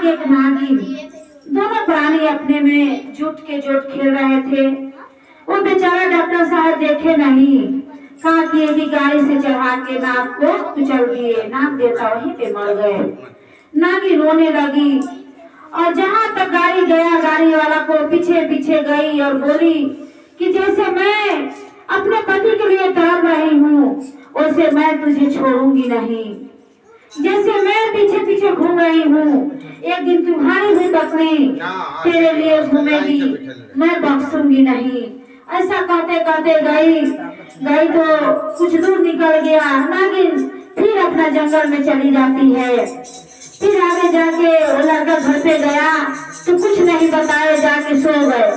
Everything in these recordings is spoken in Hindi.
नाग एक नागिन, दोनों प्राणी अपने में जुट खेल रहे थे। वो बेचारा डॉक्टर साहब देखे नहीं, कहा कि गाड़ी से चढ़ा के नाग को कुचल दिए। नाग देवता वहीं पे मर गए। नागी रोने लगी और जहां तक गाड़ी गया, गाड़ी वाला को पीछे पीछे गई और बोली कि जैसे मैं अपने पति के लिए तड़प रही हूँ, वैसे मैं तुझे छोड़ूंगी नहीं। जैसे मैं पीछे पीछे घूम रही हूँ, एक दिन तुम्हारी भी बकरी तेरे लिए घूमेगी, मैं बख्शूंगी नहीं। ऐसा कहते कहते गई तो कुछ दूर निकल गया। नागिन फिर अपना जंगल में चली जाती है। फिर आगे जाके वो लड़का घर पे गया तो कुछ नहीं बताया, जाके सो गए।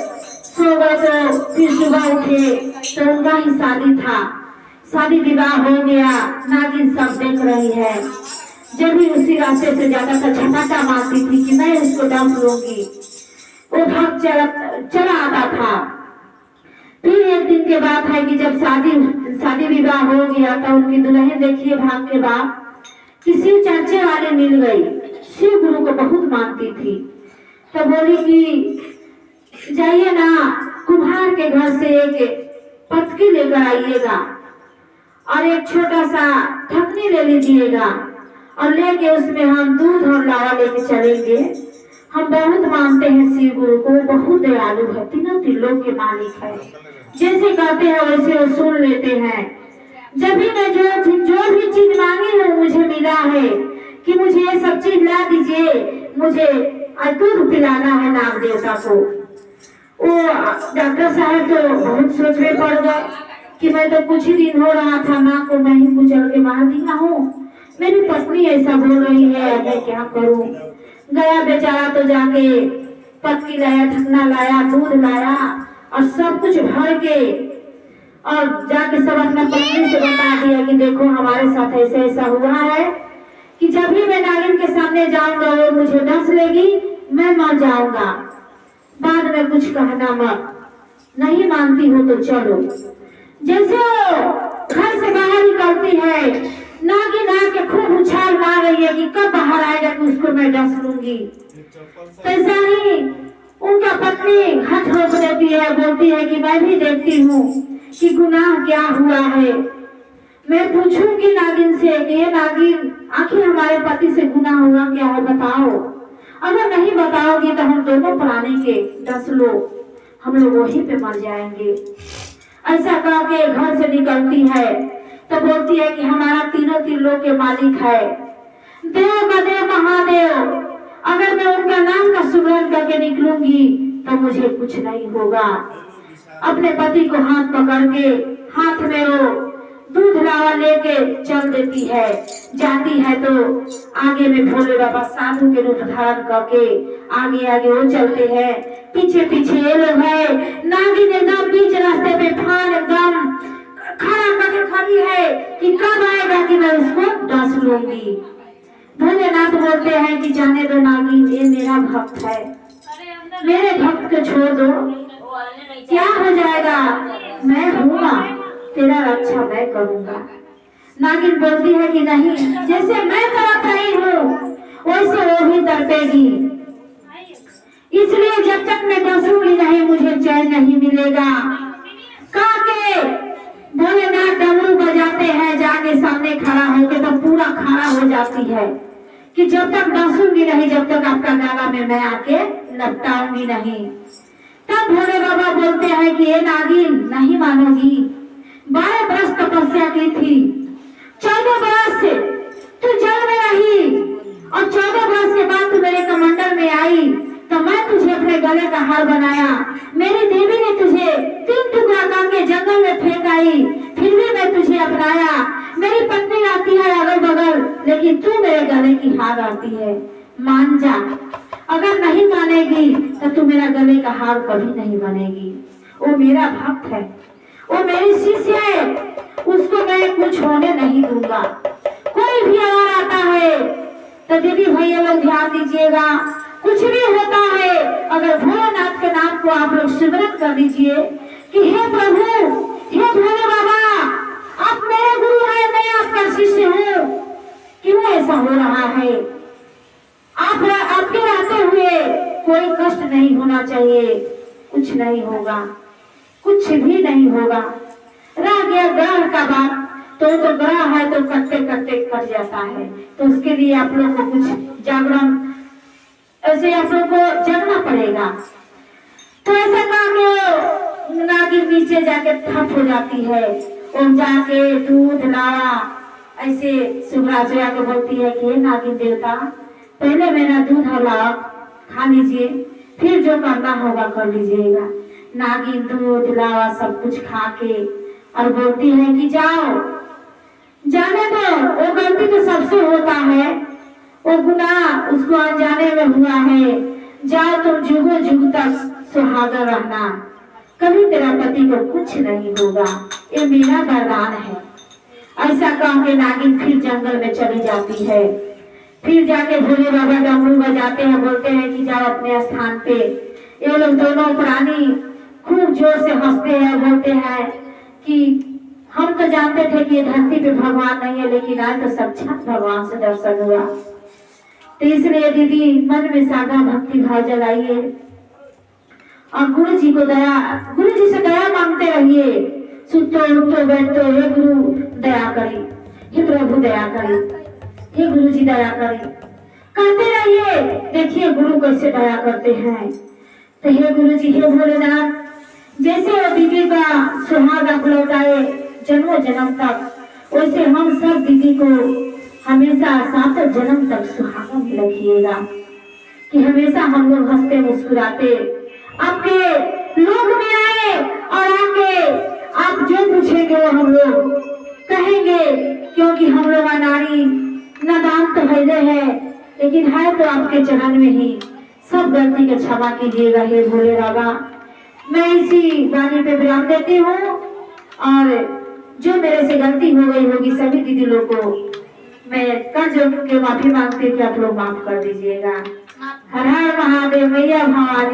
तो फिर सुबह उठे तो उनका ही शादी था। शादी विवाह हो गया। नागिन सब देख रही है। जब भी उसी रास्ते से जाता था झटाका मारती थी कि मैं उसको दम लूंगी। वो भाग चला आता था। फिर एक दिन के बाद है कि जब शादी विवाह हो गया तो उनकी दुल्हन देखिए भाग के बाद किसी चर्चे वाले मिल गई। शिव गुरु को बहुत मानती थी। तो बोली कि जाइए ना, कुम्हार के घर से एक पटकी लेकर आइएगा और एक छोटा सा ढकनी ले लीजिएगा और लेके उसमें हम दूध और लावा लेके चलेंगे। हम बहुत मानते हैं शिव गुरु को, बहुत दयालु है, तीनों त्रिलोक के मालिक है। जैसे कहते हैं वैसे वो सुन लेते हैं। जब भी मैं जो भी चीज मांगी है मुझे मिला है कि मुझे ये सब चीज ला दीजिए, मुझे दूध पिलाना है नाग देवता को। वो डॉक्टर साहब तो बहुत सोच में पड़ गए कि मैं तो कुछ ही दिन हो रहा था नाग को मैं ही कुचल के मार दिया हूँ, मेरी पत्नी ऐसा बोल रही है, मैं क्या करूँ। गया बेचारा तो जाके पत्ती लाया, ढकना लाया, दूध लाया और सब कुछ भर के और जाके सब अपना पत्नी से बता दिया कि देखो हमारे साथ ऐसे ऐसा हुआ है कि जब भी मैं नागिन के सामने जाऊंगा वो मुझे डस लेगी, मैं मर जाऊंगा। बाद में कुछ कहना मत, नहीं मानती हो तो चलो। जैसे घर से बाहर निकलती है, नागिन आके खूब उछाल मार रही है कि कब बाहर आएगा कि उसको मैं डस लूंगी। ऐसा ही उनका पत्नी हाथ रोक देती है, बोलती है कि मैं भी देखती हूँ कि गुनाह क्या हुआ है। मैं पूछूंगी नागिन से कि ये नागिन आखिर हमारे पति से गुनाह हुआ क्या है, बताओ। अगर नहीं बताओगी तो हम दोनों प्राणी के डस लो, हम लोग वहीं पे मर जाएंगे। ऐसा कह के घर से निकलती है तो बोलती है कि हमारा तीनों त्रिलोक के मालिक है, देव का देव महादेव, अगर मैं उनका नाम का सुमरन करके निकलूंगी तो मुझे कुछ नहीं होगा। अपने पति को हाथ पकड़ के हाथ में वो दूध लावा लेके चल देती है। जाती है तो आगे में भोले बाबा साधु के रूप धारण करके आगे आगे वो चलते हैं, पीछे पीछे ये लोग है। नागिन एकदम बीच रास्ते पे फान एकदम खड़ा करके खड़ी है कि कब आएगा कि मैं उसको डस लूंगी। भोलेनाथ बोलते हैं कि जाने दो नागिन, ये मेरा भक्त है, मेरे भक्त को छोड़ दो, क्या हो जाएगा, मैं हूँगा, तेरा रक्षा मैं करूँगा। नागिन बोलती है कि नहीं, जैसे मैं तड़प रही हूँ वैसे वो भी तड़पेगी, इसलिए जब तक मैं डसूंगी नहीं मुझे चैन नहीं मिलेगा। काके भोलेनाथ डमरू बजाते हैं, जाके सामने खड़ा होके तो पूरा खड़ा हो जाती है कि जब तक डसूंगी नहीं, जब तक आपका गाला में मैं आके लपटाऊंगी नहीं। तब भोले बाबा बोलते हैं कि ये नागिन नहीं मानोगी, 12 बरस तपस्या की थी, 14 बरस से तू जल में रही और 14 बरस के बाद तू मेरे कमंडल में आई तो मैं तुझे अपने गले का हार बनाया। मेरी देवी ने तुझे 3 टुकड़ा करके जंगल में फेंक आई, फिर भी मैं तुझे अपनाया। मेरी पत्नी आती है अगल बगल, लेकिन तू मेरे गले की हार आती है, मान जा। अगर नहीं मानेगी तो तू मेरा गले का हार कभी नहीं बनेगी। वो मेरा भक्त है, वो मेरी शिष्य है, उसको मैं कुछ होने नहीं दूंगा। कोई भी अगर आता है तो दीदी भैया लोग ध्यान दीजिएगा, कुछ भी होता है अगर भोलेनाथ के नाम को आप लोग सिमरन कर दीजिए कि हे प्रभु, हे भोले बाबा, आप मेरे गुरु हैं, मैं आपका शिष्य हूँ, क्यों ऐसा हो रहा है, आपके कोई कष्ट नहीं होना चाहिए। कुछ नहीं होगा, कुछ भी नहीं होगा। रह गया ग्रह का बात, तो ग्रह है तो कटते कटते कट जाता है। तो उसके लिए आप लोग को कुछ जागरण, ऐसे आप लोग को जगना पड़ेगा। तो ऐसा करके नागिन नीचे जाके ठप हो जाती है और जाके दूध लाया। ऐसे सुभराज के बोलती है कि नागिन देवता, पहले मेरा दूध हलाओ, खा लीजिए, फिर जो करना होगा कर लीजिएगा। नागिन दूध लावा सब कुछ खा के और बोलती है कि जाओ, जाने दो, वो गलती तो सबसे होता है, वो गुनाह उसको अनजाने में हुआ है। जाओ तुम जुगो जुग तक सुहागा रहना, कभी तेरा पति को कुछ नहीं होगा, ये मेरा वरदान है। ऐसा कह के नागिन फिर जंगल में चली जाती है। फिर जाके भोले बाबा डमरू बजाते हैं, बोलते हैं कि जाओ अपने स्थान पे। ये लोग दोनों प्राणी खूब जोर से हंसते हैं, बोलते हैं कि हम तो जानते थे कि ये धरती पे भगवान नहीं है, लेकिन आज तो साक्षात भगवान से दर्शन हुआ। तो इसलिए दीदी मन में सादा भक्ति भाव जगाइए और गुरु जी को दया, गुरु जी से दया मांगते रहिए। सुतो उठो बैठो, हे गुरु दया करी, हे प्रभु दया करी, हे गुरु जी दया करी, कहते रहिए। देखिए गुरु कैसे दया करते हैं। तो हे गुरु जी, हे भोलेनाथ, जैसे वो दीदी का सुहाग आप लौटाए जन्मों जन्म तक, वैसे हम सब दीदी को हमेशा 7 जन्म तक सुहागा में रखिएगा, कि हमेशा हम लोग हंसते मुस्कुराते आपके लोग में आए और आके आप जो पूछेंगे वो हम लोग कहेंगे। क्योंकि हम लोग अनाड़ी नादान तो है, लेकिन है तो आपके चरण में ही। सब गलती का क्षमा कीजिएगा हे भोले बाबा। मैं इसी वाणी पे विराम देती हूँ और जो मेरे से गलती हो गई होगी सभी दीदी लोग को मैं कर जोड़ के माफी मांगती हूँ कि आप लोग माफ कर दीजिएगा। हर हर महादेव, मैया भवानी।